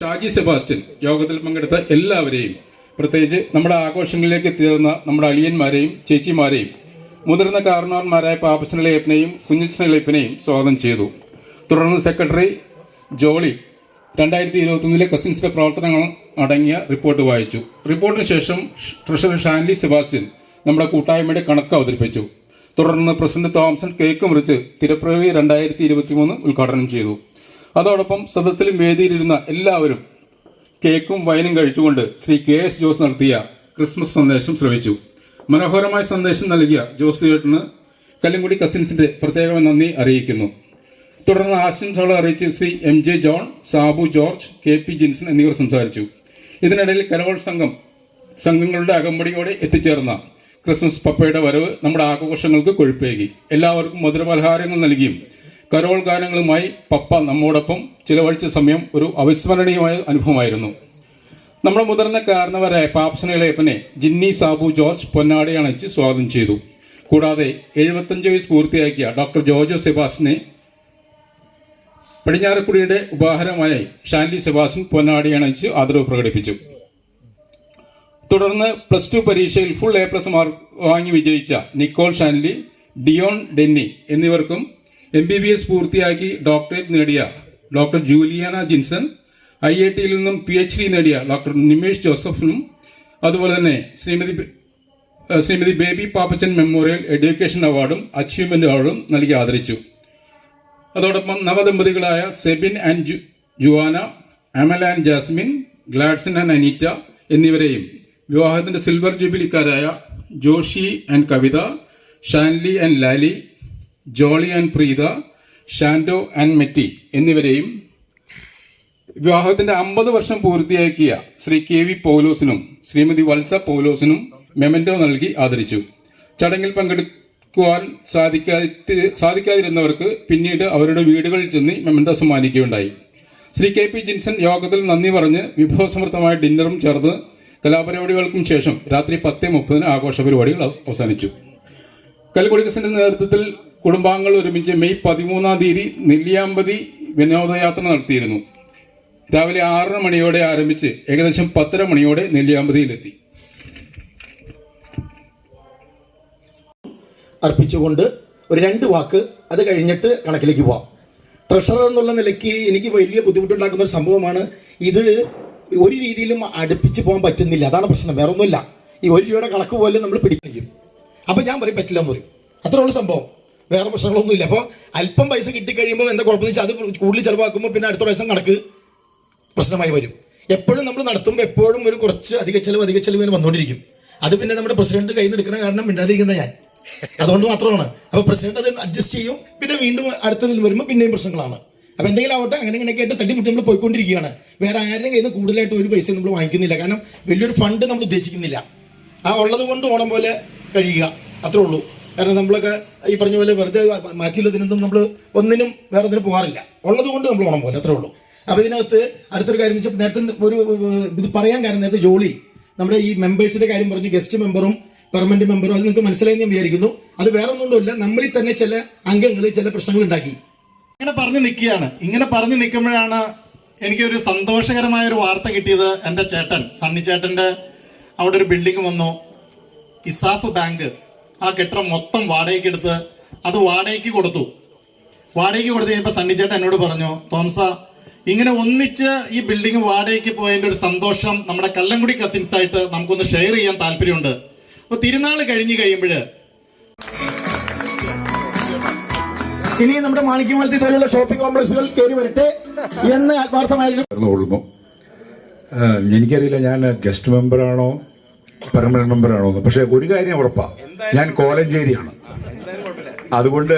Shaji Sebastian യോഗത്തിൽ പങ്കെടുത്ത എല്ലാവരെയും, പ്രത്യേകിച്ച് നമ്മുടെ ആഘോഷങ്ങളിലേക്ക് എത്തിയിരുന്ന നമ്മുടെ അളിയന്മാരെയും ചേച്ചിമാരെയും മുതിർന്ന കാരണവന്മാരായ പാപ്പച്ചനളിയപ്പനെയും കുഞ്ഞച്ചനളിയപ്പനെയും സ്വാഗതം ചെയ്തു. തുടർന്ന് സെക്രട്ടറി ജോളി 2021 കസിൻസിന്റെ പ്രവർത്തനങ്ങൾ അടങ്ങിയ റിപ്പോർട്ട് വായിച്ചു. റിപ്പോർട്ടിന് ശേഷം ട്രഷറർ ഷാൻലി സെബാസ്റ്റ്യൻ നമ്മുടെ കൂട്ടായ്മയുടെ കണക്ക് അവതരിപ്പിച്ചു. തുടർന്ന് പ്രസിഡന്റ് തോമസൺ കേക്ക് മുറിച്ച് തിരപ്പിറവി 2023 ഉദ്ഘാടനം ചെയ്തു. അതോടൊപ്പം സദസ്സിലും വേദിയിലിരുന്ന എല്ലാവരും കേക്കും വൈനും കഴിച്ചുകൊണ്ട് ശ്രീ KS ജോസ് നടത്തിയ ക്രിസ്മസ് സന്ദേശം ശ്രവിച്ചു. മനോഹരമായ സന്ദേശം നൽകിയ ജോസ് ചേട്ടന് കല്ലുംകുടി കസിൻസിന്റെ പ്രത്യേക നന്ദി അറിയിക്കുന്നു. തുടർന്ന് ആശംസകൾ അറിയിച്ച് Shri MJ John, Sabu George, KP Jinson എന്നിവർ സംസാരിച്ചു. ഇതിനിടയിൽ കരോൾ സംഘങ്ങളുടെ അകമ്പടിയോടെ എത്തിച്ചേർന്ന ക്രിസ്മസ് പപ്പയുടെ വരവ് നമ്മുടെ ആഘോഷങ്ങൾക്ക് കൊഴുപ്പേകി. എല്ലാവർക്കും മധുരപലഹാരങ്ങൾ നൽകിയും കരോൾ ഗാനങ്ങളുമായി പപ്പ നമ്മോടൊപ്പം ചിലവഴിച്ച സമയം ഒരു അവിസ്മരണീയമായ അനുഭവമായിരുന്നു. നമ്മുടെ മുതിർന്ന കാരണവരായ പാപ്പച്ചനളിയപ്പനെ ജിന്നി, സാബു ജോർജ് പൊന്നാടി അണച്ച് സ്വാഗതം ചെയ്തു. കൂടാതെ 75 വയസ്സ് പൂർത്തിയാക്കിയ ഡോക്ടർ ജോജോ സെബാസ്റ്റ്യനെ പടിഞ്ഞാറക്കുടിയുടെ ഉപഹാരമായി ഷാൻലി സെബാസ്റ്റ്യൻ പൊന്നാടി അണച്ച് ആദരവ് പ്രകടിപ്പിച്ചു. തുടർന്ന് +2 പരീക്ഷയിൽ ഫുൾ A+ മാർക്ക് വാങ്ങി വിജയിച്ച നിക്കോൾ ഷാൻലി, ഡിയോൺ ഡെന്നി എന്നിവർക്കും MBBS പൂർത്തിയാക്കി ഡോക്ടറേറ്റ് നേടിയ ഡോക്ടർ ജൂലിയാന ജിൻസൺ, IITയിൽ നിന്നും PhD നേടിയ ഡോക്ടർ നിമേഷ് ജോസഫിനും അതുപോലെ തന്നെ ശ്രീമതി ബേബി പാപ്പച്ചൻ മെമ്മോറിയൽ എഡ്യൂക്കേഷൻ അവാർഡും അച്ചീവ്മെന്റ് അവാർഡും നൽകി ആദരിച്ചു. അതോടൊപ്പം നവദമ്പതികളായ Sebin and Juana, Amal and Jasmin, Gladson and Aneeta എന്നിവരെയും വിവാഹത്തിന്റെ സിൽവർ ജൂബിലിക്കാരായ Joshy and Kavitha, Shanly and Lali, Jolly and Preetha, Shando and Metty എന്നിവരെയും വിവാഹത്തിന്റെ 50 വർഷം പൂർത്തിയാക്കിയ ശ്രീ KV പൗലോസിനും ശ്രീമതി വത്സ പൗലോസിനും മെമന്റോ നൽകി ആദരിച്ചു. ചടങ്ങിൽ പങ്കെടുക്കുവാൻ സാധിക്കാതിരുന്നവർക്ക് പിന്നീട് അവരുടെ വീടുകളിൽ ചെന്ന് മെമന്റോ സമ്മാനിക്കുകയുണ്ടായി. ശ്രീ KP ജിൻസൺ യോഗത്തിൽ നന്ദി പറഞ്ഞ് വിഭവസമൃദ്ധമായ ഡിന്നറും ചേർന്ന് കലാപരിപാടികൾക്കും ശേഷം രാത്രി 10:30 ആഘോഷ പരിപാടികൾ അവസാനിച്ചു. കല്ലുകുടി കസിന്റെ നേതൃത്വത്തിൽ കുടുംബാംഗങ്ങൾ ഒരുമിച്ച് മെയ് 13-ാം തീയതി നെല്ലിയാമ്പതി വിനോദയാത്ര നടത്തിയിരുന്നു. രാവിലെ 6 മണിയോടെ ആരംഭിച്ച് ഏകദേശം 10:30 മണിയോടെ നെല്ലിയാമ്പതിയിലെത്തി. അർപ്പിച്ചുകൊണ്ട് ഒരു 2 വാക്ക് അത് കഴിഞ്ഞിട്ട് കണക്കിലേക്ക് പോവാം. ട്രഷറർ എന്നുള്ള നിലയ്ക്ക് എനിക്ക് വലിയ ബുദ്ധിമുട്ടുണ്ടാക്കുന്ന ഒരു സംഭവമാണ് ഇത്. ഒരു രീതിയിലും അടുപ്പിച്ച് പോകാൻ പറ്റുന്നില്ല, അതാണ് പ്രശ്നം, വേറെ ഒന്നുമില്ല. ഈ 1 രൂപയുടെ കണക്ക് പോലും നമ്മൾ പിടിക്കും. അപ്പൊ ഞാൻ പറയും പറ്റില്ല എന്ന് പറയും, അത്രേ ഉള്ള സംഭവം, വേറെ പ്രശ്നങ്ങളൊന്നുമില്ല. അപ്പോൾ അല്പം പൈസ കിട്ടിക്കഴിയുമ്പോൾ എന്താ കുഴപ്പമെന്ന് വെച്ചാൽ അത് കൂടുതൽ ചിലവാക്കുമ്പോൾ പിന്നെ അടുത്ത പ്രാവശ്യം കണക്ക് പ്രശ്നമായി വരും. എപ്പോഴും നമ്മൾ നടത്തുമ്പോൾ എപ്പോഴും ഒരു കുറച്ച് അധിക ചെലവ് വന്നുകൊണ്ടിരിക്കും. അത് പിന്നെ നമ്മുടെ പ്രസിഡന്റ് കയ്യിൽ നിന്ന് എടുക്കുന്ന കാരണം മിണ്ടാതിരിക്കുന്ന ഞാൻ, അതുകൊണ്ട് മാത്രമാണ്. അപ്പോൾ പ്രസിഡന്റ് അത് അഡ്ജസ്റ്റ് ചെയ്യും, പിന്നെ വീണ്ടും അടുത്തതിൽ വരുമ്പോൾ പിന്നെയും പ്രശ്നങ്ങളാണ്. അപ്പോൾ എന്തെങ്കിലും ആവട്ടെ, അങ്ങനെയൊക്കെ ആയിട്ട് തട്ടിമുട്ടി നമ്മൾ പോയിക്കൊണ്ടിരിക്കുകയാണ്. വേറെ ആരുടെയും കയ്യിൽ നിന്ന് കൂടുതലായിട്ട് ഒരു പൈസ നമ്മൾ വാങ്ങിക്കുന്നില്ല, കാരണം വലിയൊരു ഫണ്ട് നമ്മൾ ഉദ്ദേശിക്കുന്നില്ല. ആ ഉള്ളത് കൊണ്ട് ഓണം പോലെ കഴിയുക, അത്രേ ഉള്ളൂ. കാരണം നമ്മളൊക്കെ ഈ പറഞ്ഞ പോലെ വെറുതെ ബാക്കിയുള്ളതിനൊന്നും നമ്മൾ ഒന്നിനും വേറെ ഒന്നിനും പോകാറില്ല, ഉള്ളത് കൊണ്ട് നമ്മൾ ഓണം പോലെ, അത്രേ ഉള്ളൂ. അപ്പോൾ ഇതിനകത്ത് അടുത്തൊരു കാര്യം വെച്ചാൽ നേരത്തെ ഒരു ഇത് പറയാൻ കാരണം, നേരത്തെ ജോളി നമ്മുടെ ഈ മെമ്പേഴ്സിന്റെ കാര്യം പറഞ്ഞു, ഗസ്റ്റ് മെമ്പറും പെർമനന്റ് മെമ്പറും, അത് നിങ്ങൾക്ക് മനസ്സിലായി ഞാൻ വിചാരിക്കുന്നു. അത് വേറെ ഒന്നുകൊണ്ടുമില്ല, നമ്മളിൽ തന്നെ ചില അംഗങ്ങൾ ചില പ്രശ്നങ്ങൾ ഉണ്ടാക്കി ഇങ്ങനെ പറഞ്ഞു നിൽക്കുമ്പോഴാണ് എനിക്കൊരു സന്തോഷകരമായ ഒരു വാർത്ത കിട്ടിയത്. എൻ്റെ ചേട്ടൻ സണ്ണി ചേട്ടൻ്റെ അവിടെ ഒരു ബിൽഡിംഗ് വന്നു, ഇസാഫ് ബാങ്ക്. ആ കെട്ടിടം മൊത്തം വാടകയ്ക്ക് എടുത്ത് അത് വാടകയ്ക്ക് കൊടുത്തു കഴിഞ്ഞപ്പോൾ സണ്ണി ചേട്ടൻ എന്നോട് പറഞ്ഞു, തോമസ, ഇങ്ങനെ ഒന്നിച്ച് ഈ ബിൽഡിംഗ് വാടകയ്ക്ക് പോയതിൻ്റെ ഒരു സന്തോഷം നമ്മുടെ കല്ലംകുടി കസിൻസ് ആയിട്ട് നമുക്കൊന്ന് ഷെയർ ചെയ്യാൻ താല്പര്യമുണ്ട്. അപ്പോൾ തിരുനാൾ കഴിയുമ്പോൾ ഇനി നമ്മുടെ മാണിക്യമലത്തിൽ പോലുള്ള ഷോപ്പിംഗ് കോംപ്ലക്സുകൾ കയറി വരട്ടെ എന്ന് ആത്മാർത്ഥമായിരുന്നു. എനിക്കറിയില്ല ഞാൻ ഗസ്റ്റ് മെമ്പറാണോ പെർമനന്റ് മെമ്പറാണോ എന്ന്, പക്ഷെ ഒരു കാര്യം ഉറപ്പാ, ഞാൻ കോലഞ്ചേരിയാണ്. അതുകൊണ്ട്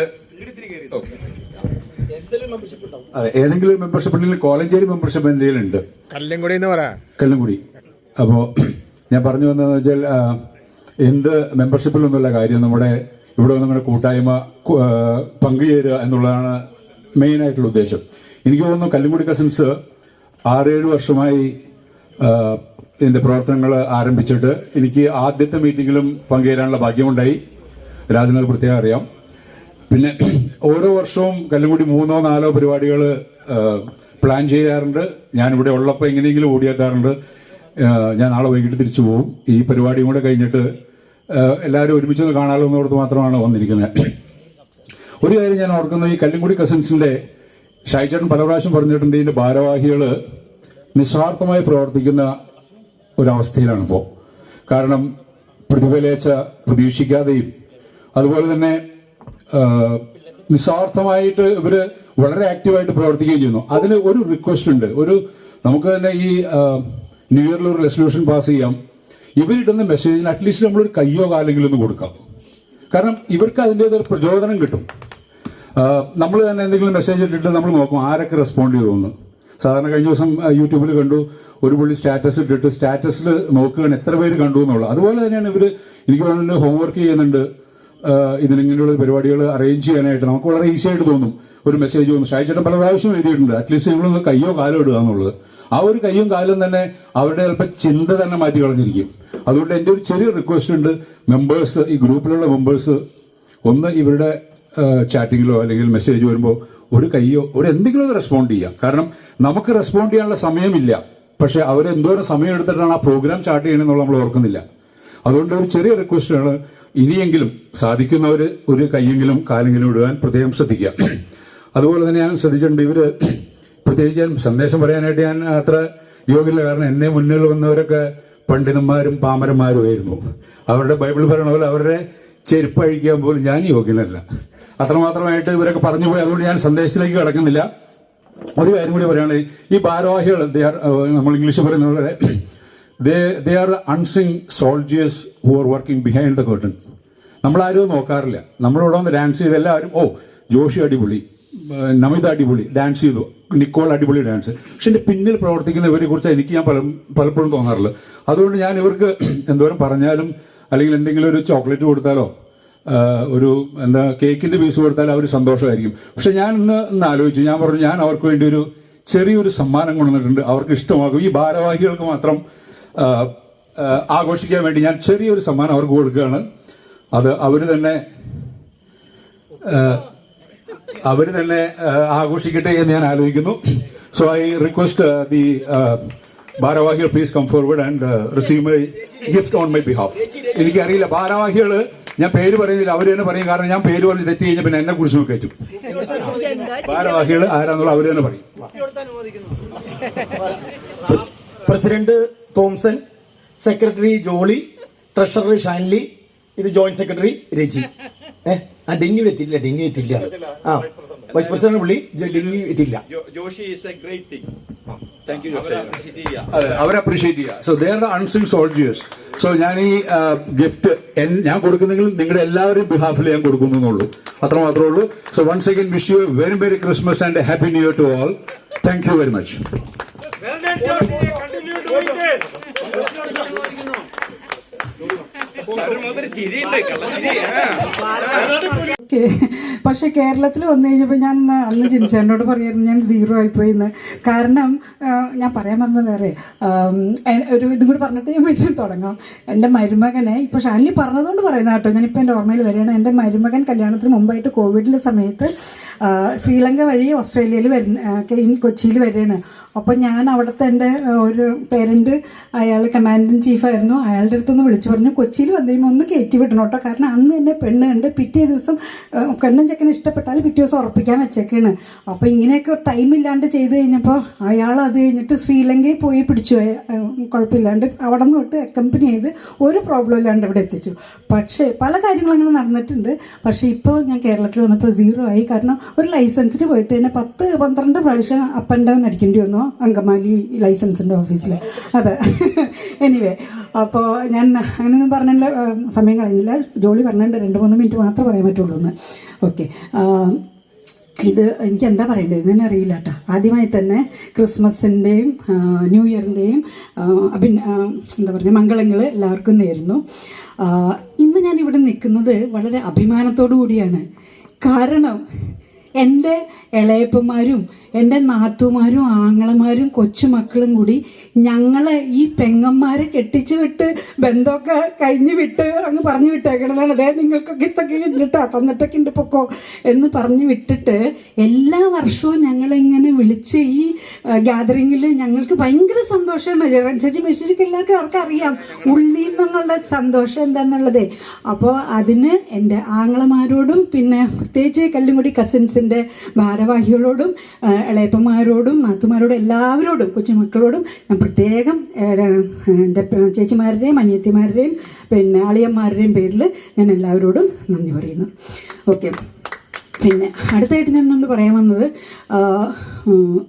അതെ, ഏതെങ്കിലും മെമ്പർഷിപ്പ് ഉണ്ടെങ്കിൽ കോലഞ്ചേരി മെമ്പർഷിപ്പ് എൻ്റെ ഉണ്ട്, കല്ലംകുടി. അപ്പോൾ ഞാൻ പറഞ്ഞു വന്നതെന്ന് വെച്ചാൽ എന്ത് മെമ്പർഷിപ്പിലൊന്നുമുള്ള കാര്യം, നമ്മുടെ ഇവിടെ നിങ്ങളുടെ കൂട്ടായ്മ പങ്കുചേരുക എന്നുള്ളതാണ് മെയിനായിട്ടുള്ള ഉദ്ദേശം. എനിക്ക് തോന്നുന്നു കല്ലുംകുടി കസിൻസ് 6-7 വർഷമായി ഇതിൻ്റെ പ്രവർത്തനങ്ങൾ ആരംഭിച്ചിട്ട് എനിക്ക് ആദ്യത്തെ മീറ്റിങ്ങിലും പങ്കുചേരാനുള്ള ഭാഗ്യമുണ്ടായി. രാജനത് പ്രത്യേകം അറിയാം. പിന്നെ ഓരോ വർഷവും കല്ലുംകുടി 3-4 പരിപാടികൾ പ്ലാൻ ചെയ്യാറുണ്ട്. ഞാനിവിടെ ഉള്ളപ്പോൾ എങ്ങനെയെങ്കിലും ഓടിയെത്താറുണ്ട്. ഞാൻ നാളെ വൈകിട്ട് തിരിച്ചു പോകും. ഈ പരിപാടിയും കൂടെ കഴിഞ്ഞിട്ട് എല്ലാവരും ഒരുമിച്ചൊന്ന് കാണാമല്ലോ എന്നോർത്ത് മാത്രമാണ് വന്നിരിക്കുന്നത്. ഒരു കാര്യം ഞാൻ ഓർക്കുന്നത്, ഈ കല്ലുംകുടി കസിൻസിന്റെ ഷൈചേട്ടൻ പല പ്രാവശ്യം പറഞ്ഞിട്ടുണ്ട്, ഇതിന്റെ ഭാരവാഹികൾ നിസ്വാർത്ഥമായി പ്രവർത്തിക്കുന്ന ഒരവസ്ഥയിലാണിപ്പോൾ. കാരണം പ്രതിഫലേച്ഛ പ്രതീക്ഷിക്കാതെയും അതുപോലെ തന്നെ നിസ്വാർത്ഥമായിട്ട് ഇവര് വളരെ ആക്റ്റീവായിട്ട് പ്രവർത്തിക്കുകയും ചെയ്യുന്നു. അതിന് ഒരു റിക്വസ്റ്റ് ഉണ്ട്. നമുക്ക് തന്നെ ഈ ന്യൂ ഇയറിൽ ഒരു റെസൊല്യൂഷൻ പാസ് ചെയ്യാം. ഇവരിടുന്ന മെസ്സേജിന് അറ്റ്ലീസ്റ്റ് നമ്മളൊരു കയ്യോ കാലെങ്കിലും ഒന്ന് കൊടുക്കാം. കാരണം ഇവർക്ക് അതിൻ്റെതൊരു പ്രചോദനം കിട്ടും. നമ്മൾ തന്നെ എന്തെങ്കിലും മെസ്സേജ് ഇട്ടിട്ട് നമ്മൾ നോക്കും ആരൊക്കെ റെസ്പോണ്ട് ചെയ്തു. സാധാരണ കഴിഞ്ഞ ദിവസം യൂട്യൂബിൽ കണ്ടു, ഒരു പുള്ളി സ്റ്റാറ്റസ് ഇട്ടിട്ട് സ്റ്റാറ്റസിൽ നോക്കുകയാണ് എത്ര പേര് കണ്ടു എന്നുള്ളത്. അതുപോലെ തന്നെയാണ് ഇവർ എനിക്ക് വേണമെങ്കിൽ ഹോംവർക്ക് ചെയ്യുന്നുണ്ട്. ഇതിനിങ്ങനെയുള്ള പരിപാടികൾ അറേഞ്ച് ചെയ്യാനായിട്ട് നമുക്ക് വളരെ ഈസി ആയിട്ട് തോന്നും. ഒരു മെസ്സേജ് തോന്നും. ഷായിച്ചേട്ടൻ പല പ്രാവശ്യം എഴുതിയിട്ടുണ്ട്, അറ്റ്ലീസ്റ്റ് നിങ്ങളൊന്ന് കയ്യോ കാലോ ഇടുക എന്നുള്ളത്. ആ ഒരു കയ്യും കാലും തന്നെ അവരുടെ ചിലപ്പോൾ ചിന്ത തന്നെ മാറ്റി കളഞ്ഞിരിക്കും. അതുകൊണ്ട് എൻ്റെ ഒരു ചെറിയ റിക്വസ്റ്റ് ഉണ്ട്, മെമ്പേഴ്സ്, ഈ ഗ്രൂപ്പിലുള്ള മെമ്പേഴ്സ് ഒന്ന് ഇവരുടെ ചാറ്റിങ്ങിലോ അല്ലെങ്കിൽ മെസ്സേജ് വരുമ്പോൾ ഒരു കയ്യോ എന്തെങ്കിലും ഒന്ന് റെസ്പോണ്ട് ചെയ്യുക. കാരണം നമുക്ക് റെസ്പോണ്ട് ചെയ്യാനുള്ള സമയമില്ല, പക്ഷെ അവരെന്തോരം സമയം എടുത്തിട്ടാണ് ആ പ്രോഗ്രാം സ്റ്റാർട്ട് ചെയ്യണമെന്നുള്ള നമ്മൾ ഓർക്കുന്നില്ല. അതുകൊണ്ട് ഒരു ചെറിയ റിക്വസ്റ്റാണ്, ഇനിയെങ്കിലും സാധിക്കുന്നവർ ഒരു കൈയെങ്കിലും കാലെങ്കിലും ഇടുവാൻ പ്രത്യേകം ശ്രദ്ധിക്കുക. അതുപോലെ തന്നെ ഞാൻ ശ്രദ്ധിച്ചിട്ടുണ്ട്, ഇവര് പ്രത്യേകിച്ച് ഞാൻ സന്ദേശം പറയാനായിട്ട് ഞാൻ അത്ര യോഗ്യല്ല. കാരണം എന്നെ മുന്നിൽ വന്നവരൊക്കെ പണ്ഡിതന്മാരും പാമരന്മാരുമായിരുന്നു. അവരുടെ ബൈബിൾ പറയണ പോലെ അവരുടെ ചെരുപ്പ് അഴിക്കാൻ പോലും ഞാൻ യോഗ്യനല്ല. അത്രമാത്രമായിട്ട് ഇവരൊക്കെ പറഞ്ഞു പോയി. അതുകൊണ്ട് ഞാൻ സന്ദേശത്തിലേക്ക് കടക്കുന്നില്ല. ഒരു കാര്യം കൂടി പറയുകയാണെങ്കിൽ, ഈ ഭാരവാഹികൾ നമ്മൾ ഇംഗ്ലീഷ് പറയുന്ന പോലെ they are the unsung soldiers who are working behind the curtain. നമ്മളാരും നോക്കാറില്ല. നമ്മളിവിടെ വന്ന് ഡാൻസ് ചെയ്ത് എല്ലാവരും ജോഷി അടിപൊളി, നമിത അടിപൊളി ഡാൻസ് ചെയ്തു, നിക്കോൾ അടിപൊളി ഡാൻസ്. പക്ഷെ എൻ്റെ പിന്നിൽ പ്രവർത്തിക്കുന്ന ഇവരെ കുറിച്ച് എനിക്ക് ഞാൻ പലപ്പോഴും തോന്നാറില്ല. അതുകൊണ്ട് ഞാൻ ഇവർക്ക് എന്തോരം പറഞ്ഞാലും അല്ലെങ്കിൽ എന്തെങ്കിലും ഒരു ചോക്ലേറ്റ് കൊടുത്താലോ ഒരു കേക്കിന്റെ പീസ് കൊടുത്താൽ അവർ സന്തോഷമായിരിക്കും. പക്ഷെ ഞാൻ ഇന്ന് ആലോചിച്ചു, ഞാൻ പറഞ്ഞു ഞാൻ അവർക്ക് വേണ്ടി ഒരു ചെറിയൊരു സമ്മാനം കൊണ്ടുവന്നിട്ടുണ്ട്, അവർക്ക് ഇഷ്ടമാകും. ഈ ഭാരവാഹികൾക്ക് മാത്രം ആഘോഷിക്കാൻ വേണ്ടി ഞാൻ ചെറിയൊരു സമ്മാനം അവർക്ക് കൊടുക്കുകയാണ്. അത് അവർ തന്നെ ആഘോഷിക്കട്ടെ എന്ന് ഞാൻ ആലോചിക്കുന്നു. സോ ഐ റിക്വസ്റ്റ് ദി ഭാരവാഹികൾ please come forward and receive my gift on my behalf. എനിക്കറിയില്ല ഭാരവാഹികൾ, ഞാൻ പേര് പറയുന്നില്ല, അവർ തന്നെ പറയും. കാരണം ഞാൻ പേര് പറഞ്ഞ് തെറ്റി കഴിഞ്ഞാൽ പിന്നെ എന്നെ കുറിച്ച് നോക്കേറ്റും. ഭാരവാഹികൾ ആരാന്നുള്ള അവർ തന്നെ പറയും. President Thomson, secretary Jolly, treasurer Shanly, ഇത് ജോയിന്റ് സെക്രട്ടറി രജി. ഡിങ്ങി എത്തില്ല. വൈസ് പ്രസിഡന്റ് പുള്ളി ഡിങ്ങി എത്തില്ല. അവരെ അപ്രീഷിയേറ്റ് ചെയ്യുക. So they are the unsung soldiers. So ഞാൻ ഈ ഗിഫ്റ്റ് ഞാൻ കൊടുക്കുന്നെങ്കിൽ നിങ്ങളുടെ എല്ലാവരും ബിഹാഫിൽ ഞാൻ കൊടുക്കുന്നു എന്നുള്ളൂ, അത്രമാത്രമേ ഉള്ളൂ. So once again wish you very merry Christmas and happy new year to all. Thank you very much. പക്ഷെ കേരളത്തിൽ വന്നു കഴിഞ്ഞപ്പോൾ ഞാൻ അന്ന് ജിൻസേനോട് പറയായിരുന്നു ഞാൻ 0 ആയിപ്പോയിന്ന്. കാരണം ഞാൻ പറയാൻ വന്നത് വേറെ ഒരു ഇതും കൂടി പറഞ്ഞിട്ട് ഞാൻ വീട്ടിൽ തുടങ്ങാം. എൻ്റെ മരുമകനെ ഇപ്പോൾ ഷാൻലി പറഞ്ഞതുകൊണ്ട് പറയുന്നത് കേട്ടോ, ഞാനിപ്പോൾ എൻ്റെ ഓർമ്മയിൽ വരികയാണ്. എൻ്റെ മരുമകൻ കല്യാണത്തിന് മുമ്പായിട്ട് കോവിഡിൻ്റെ സമയത്ത് ശ്രീലങ്ക വഴി ഓസ്ട്രേലിയയിൽ കൊച്ചിയിൽ വരികയാണ്. അപ്പോൾ ഞാൻ അവിടുത്തെ എൻ്റെ ഒരു പേരൻറ്റ്, അയാൾ കമാൻഡൻറ്റ് ചീഫായിരുന്നു, അയാളുടെ അടുത്തൊന്ന് വിളിച്ചു പറഞ്ഞു കൊച്ചിയിൽ വന്നു കഴിയുമ്പോൾ ഒന്ന് കയറ്റി വിടണം കേട്ടോ. കാരണം അന്ന് എന്നെ പെണ്ണ് കണ്ട് പിറ്റേ ദിവസം പെണ്ണും ചെക്കനെ ഇഷ്ടപ്പെട്ടാൽ പിറ്റേ ദിവസം ഉറപ്പിക്കാൻ വെച്ചേക്കാണ്. അപ്പോൾ ഇങ്ങനെയൊക്കെ ടൈമില്ലാണ്ട് ചെയ്ത് കഴിഞ്ഞപ്പോൾ അയാൾ അത് കഴിഞ്ഞിട്ട് ശ്രീലങ്കയിൽ പോയി പിടിച്ചു, കുഴപ്പമില്ലാണ്ട് അവിടെ നിന്ന് തൊട്ട് അക്കമ്പനി ചെയ്ത് ഒരു പ്രോബ്ലം ഇല്ലാണ്ട് ഇവിടെ എത്തിച്ചു. പക്ഷേ പല കാര്യങ്ങളും അങ്ങനെ നടന്നിട്ടുണ്ട്. പക്ഷേ ഇപ്പോൾ ഞാൻ കേരളത്തിൽ വന്നപ്പോൾ 0 ആയി. കാരണം ഒരു ലൈസൻസിന് പോയിട്ട് തന്നെ 10-12 പ്രാവശ്യം അപ്പ് ആൻഡ് ഡൗൺ അടിക്കേണ്ടി വന്നു അങ്കമാലി ലൈസൻസിൻ്റെ ഓഫീസിൽ. അതെ, എനിവേ, അപ്പോൾ ഞാൻ അങ്ങനെയൊന്നും പറഞ്ഞില്ല, സമയം കളയുന്നില്ല. ജോളി പറഞ്ഞിട്ടുണ്ട് 2-3 മിനിറ്റ് മാത്രമേ പറയാൻ പറ്റുള്ളൂ എന്ന്. ഓക്കെ, ഇത് എനിക്ക് എന്താ പറയേണ്ടത് എന്ന് തന്നെ അറിയില്ല കേട്ടോ. ആദ്യമായി തന്നെ ക്രിസ്മസിൻ്റെയും ന്യൂ ഇയറിൻ്റെയും എന്താ പറയുക മംഗളങ്ങൾ എല്ലാവർക്കും നേരുന്നു. ഇന്ന് ഞാനിവിടെ നിൽക്കുന്നത് വളരെ അഭിമാനത്തോടു കൂടിയാണ്. കാരണം എൻ്റെ ഇളയപ്പന്മാരും എൻ്റെ നാത്തുമാരും ആങ്ങളമാരും കൊച്ചുമക്കളും കൂടി ഞങ്ങളെ ഈ പെങ്ങന്മാരെ കെട്ടിച്ച് വിട്ട് ബന്ധമൊക്കെ കഴിഞ്ഞ് വിട്ട് അങ്ങ് പറഞ്ഞു വിട്ടേക്കണതാണ്. അതെ, നിങ്ങൾക്കൊക്കെ ഇതൊക്കെ ഇണ്ടിട്ടാ തന്നിട്ടൊക്കെ ഉണ്ട് പൊക്കോ എന്ന് പറഞ്ഞു വിട്ടിട്ട് എല്ലാ വർഷവും ഞങ്ങളിങ്ങനെ വിളിച്ച് ഈ ഗ്യാതറിങ്ങിൽ ഞങ്ങൾക്ക് ഭയങ്കര സന്തോഷമാണ്. ചേച്ചി മെസ്സേജൊക്കെ എല്ലാവർക്കും അവർക്ക് അറിയാം ഉള്ളിൽ നിന്നുള്ള സന്തോഷം എന്താണെന്നുള്ളത്. അപ്പോൾ അതിന് എൻ്റെ ആങ്ങളമാരോടും പിന്നെ പ്രത്യേകിച്ച് കല്ലുംകുടി കസിൻസിൻ്റെ ഭാരവാഹികളോടും ഇളയപ്പന്മാരോടും നാത്തുമാരോടും എല്ലാവരോടും കൊച്ചുമക്കളോടും ഞാൻ പ്രത്യേകം എൻ്റെ ചേച്ചിമാരുടെയും അനിയത്തിമാരുടെയും പിന്നെ അളിയന്മാരുടെയും പേരിൽ ഞാൻ എല്ലാവരോടും നന്ദി പറയുന്നു. ഓക്കെ, പിന്നെ അടുത്തായിട്ട് ഞാൻ ഒന്ന് പറയാൻ വന്നത്,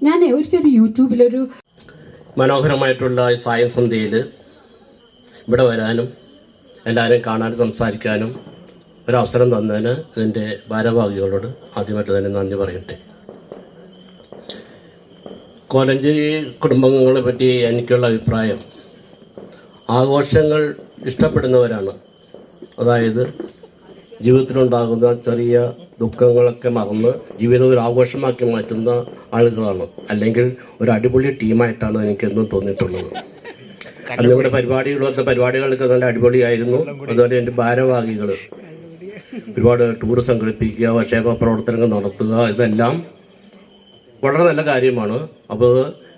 ഞാൻ ഒരിക്കലും യൂട്യൂബിലൊരു മനോഹരമായിട്ടുള്ള ഈ സായം സന്ധ്യയിൽ ഇവിടെ വരാനും എല്ലാവരെയും കാണാനും സംസാരിക്കാനും ഒരവസരം തന്നതിന് ഇതിൻ്റെ ഭാരവാഹികളോട് ആദ്യമായിട്ട് തന്നെ നന്ദി പറയട്ടെ. കോലഞ്ചേരി കുടുംബങ്ങളെ പറ്റി എനിക്കുള്ള അഭിപ്രായം, ആഘോഷങ്ങൾ ഇഷ്ടപ്പെടുന്നവരാണ്. അതായത് ജീവിതത്തിലുണ്ടാകുന്ന ചെറിയ ദുഃഖങ്ങളൊക്കെ മറന്ന് ജീവിതം ഒരു ആഘോഷമാക്കി മാറ്റുന്ന ആളുകളാണ്. അല്ലെങ്കിൽ ഒരു അടിപൊളി ടീമായിട്ടാണ് എനിക്കെന്നും തോന്നിയിട്ടുള്ളത്. അന്നിവിടെ പരിപാടികളൊക്കെ നല്ല അടിപൊളിയായിരുന്നു. അതുപോലെ എൻ്റെ ഭാരവാഹികൾ ഒരുപാട് ടൂർ സംഘടിപ്പിക്കുക, ക്ഷേമ പ്രവർത്തനങ്ങൾ നടത്തുക, ഇതെല്ലാം വളരെ നല്ല കാര്യമാണ്. അപ്പോൾ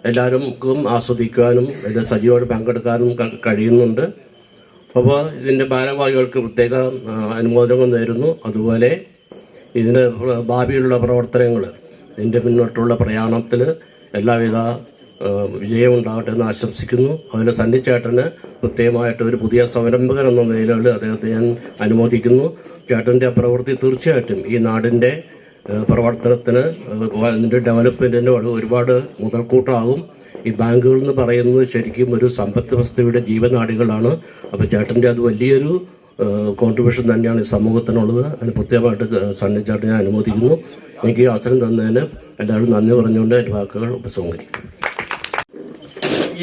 എല്ലാവർക്കും ആസ്വദിക്കാനും ഇത് സജീവമായിട്ട് പങ്കെടുക്കാനും കഴിയുന്നുണ്ട്. അപ്പോൾ ഇതിൻ്റെ ഭാരവാഹികൾക്ക് പ്രത്യേക അനുമോദനങ്ങൾ നേരുന്നു. അതുപോലെ ഇതിൻ്റെ ഭാവിയിലുള്ള പ്രവർത്തനങ്ങൾ, ഇതിൻ്റെ മുന്നോട്ടുള്ള പ്രയാണത്തിൽ എല്ലാവിധ വിജയം ഉണ്ടാകട്ടെ എന്ന് ആശംസിക്കുന്നു. അതിൽ സണ്ണിച്ചേട്ടന് പ്രത്യേകമായിട്ട് ഒരു പുതിയ സംരംഭകൻ എന്ന നിലയിൽ അദ്ദേഹത്തെ ഞാൻ അനുമോദിക്കുന്നു. ചേട്ടൻ്റെ പ്രവൃത്തി തീർച്ചയായിട്ടും ഈ നാടിൻ്റെ പ്രവർത്തനത്തിന്, അതിൻ്റെ ഡെവലപ്മെൻറ്റിന് ഒരുപാട് മുതൽക്കൂട്ടാകും. ഈ ബാങ്കുകൾ എന്ന് പറയുന്നത് ശരിക്കും ഒരു സമ്പദ് വ്യവസ്ഥയുടെ ജീവനാഡികളാണ്. അപ്പോൾ ചേട്ടൻ്റെ അത് വലിയൊരു കോൺട്രിബ്യൂഷൻ തന്നെയാണ് ഈ സമൂഹത്തിനുള്ളത്. അതിന് പ്രത്യേകമായിട്ട് സണ്ണിച്ചേട്ടൻ ഞാൻ അനുമോദിക്കുന്നു. എനിക്ക് ഈ അവസരം തന്നതിന് എല്ലാവരും നന്ദി പറഞ്ഞുകൊണ്ട് എൻ്റെ വാക്കുകൾ ഉപസംഹരിക്കും.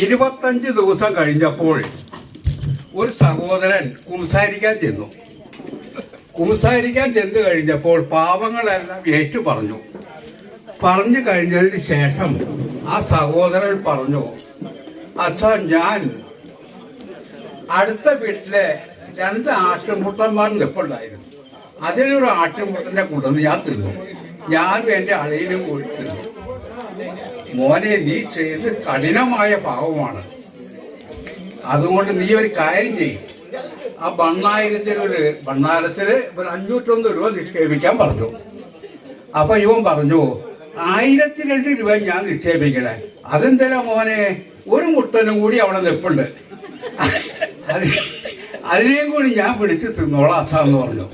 25 ദിവസം കഴിഞ്ഞപ്പോൾ ഒരു സഹോദരൻ കുംസാരിക്കാൻ ചെന്നു. കുംസാരിക്കാൻ ചെന്ന് കഴിഞ്ഞപ്പോൾ പാവങ്ങളെല്ലാം ഏറ്റു പറഞ്ഞു കഴിഞ്ഞതിന് ശേഷം ആ സഹോദരൻ പറഞ്ഞു, അച്ഛാ, ഞാൻ അടുത്ത വീട്ടിലെ 2 ആട്ടിൻകുട്ടന്മാർ നിൽപ്പുണ്ടായിരുന്നു. അതിലൊരു ആട്ടിൻകുട്ടനെ കൊണ്ടുവന്ന് ഞാൻ തിന്നു. ഞാനും എൻ്റെ അളിയനും കൂടി തിന്നു. മോനെ, നീ ചെയ്ത് കഠിനമായ പാവമാണ്. അതുകൊണ്ട് നീ ഒരു കാര്യം ചെയ്യും, ആ ഭണ്ണാരത്തിൽ ഒരു 501 രൂപ നിക്ഷേപിക്കാൻ പറഞ്ഞു. അപ്പൊ ഇവൻ പറഞ്ഞു, 1002 രൂപ ഞാൻ നിക്ഷേപിക്കണേ. അതെന്തിനാ മോനെ, ഒരു മുട്ടനും കൂടി അവിടെ നിൽപ്പുണ്ട്, അതിനെയും കൂടി ഞാൻ പിടിച്ച് തിന്നോളാം അച്ഛാന്ന് പറഞ്ഞു.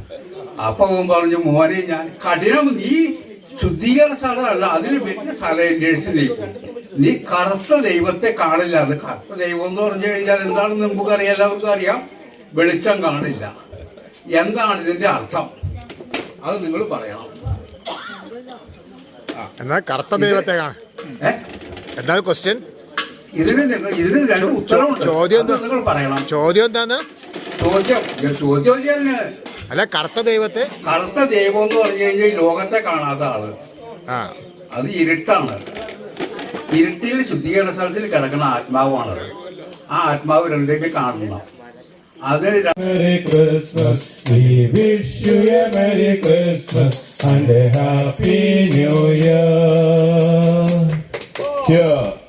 അപ്പൊ അവൻ പറഞ്ഞു, മോനെ, ഞാൻ കഠിനം, നീ ശുദ്ധീകരണ സ്ഥലമല്ല, അതിന് വലിയ സ്ഥലം അന്വേഷിച്ച് നീക്കും. നീ കറുത്ത ദൈവത്തെ കാണില്ല. അത് കറുത്ത ദൈവം എന്ന് പറഞ്ഞു കഴിഞ്ഞാൽ എന്താണെന്ന് നമുക്ക് അറിയാം, എല്ലാവർക്കും അറിയാം. വെളിച്ചം കാണില്ല. എന്താണ് ഇതിന്റെ അർത്ഥം? അത് നിങ്ങൾ പറയണം. എന്നാ കറുത്ത ദൈവത്തെ എന്താണ് ക്വസ്റ്റ്യൻ? ഇതിന് 2 ഉത്തരവുണ്ട്. ചോദ്യം നിങ്ങൾ പറയണം. ചോദ്യം എന്താന്ന്? ചോദ്യം അല്ല, കറുത്ത ദൈവത്തെ. കറുത്ത ദൈവം എന്ന് പറഞ്ഞു കഴിഞ്ഞാൽ ലോകത്തെ കാണാത്ത ആള്. അത് ഇരുട്ടാണ്. ഇരുട്ടിൽ ശുദ്ധീകരണ സ്ഥലത്തിൽ കിടക്കുന്ന ആത്മാവാണത്. ആ ആത്മാവ് രണ്ടുപേരും കാണണം. അതിന് Merry Christmas, we wish you a Merry Christmas and a Happy New Year. Cheers.